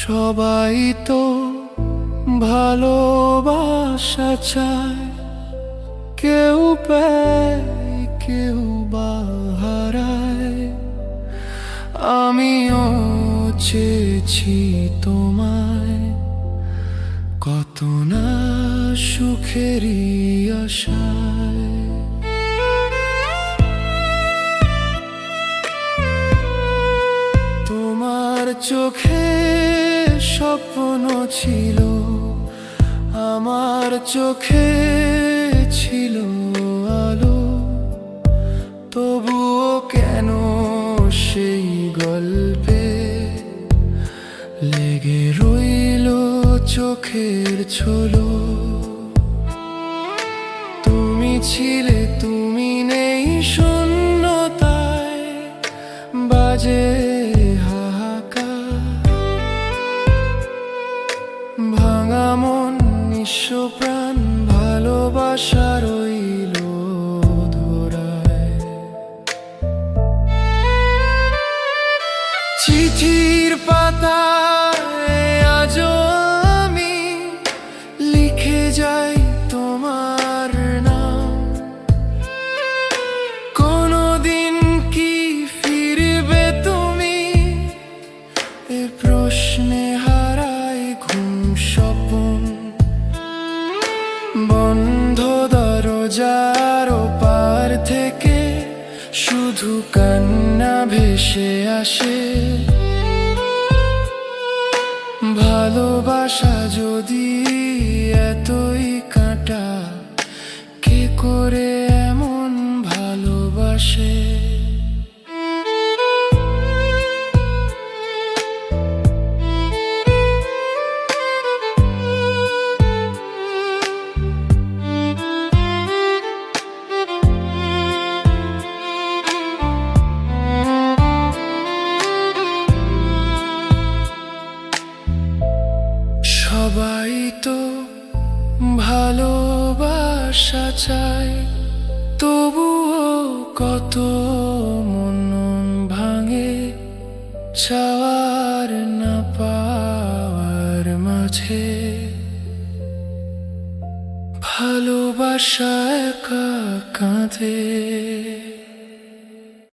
সবাই তো ভালোবাসা চায়, কেউ পায় কেউ বা হারায়। আমিও চেয়েছি তোমায়, কত না সুখেরই আশায়। তোমার চোখে স্বপ্ন ছিল, আমার চোখে ছিল আলো। তবুও কেন সেই গল্পে লেগে রইল চোখের ছোলো। তুমি ছিলে তুমি নেই শূন্যতায়, বাজে ভাঙা মন নিঃস্ব প্রাণ, ভালোবাসা রইল ধরায়। চিঠির পাতায় আজও আমি লিখে যাই তোমার নাম। কোনদিন কি ফিরবে তুমি, এ প্রশ্নে বন্ধ দরজার পার থেকে শুধু কান্না ভেসে আসে। ভালোবাসা যদি এতই কাঁটা, কে করে এমন ভালোবাসে। সবাই তো ভালোবাসা চায়, তবুও কত মন ভাঙে চাওয়ার না পাওয়ার মাঝে। ভালোবাসা একা কাঁদে।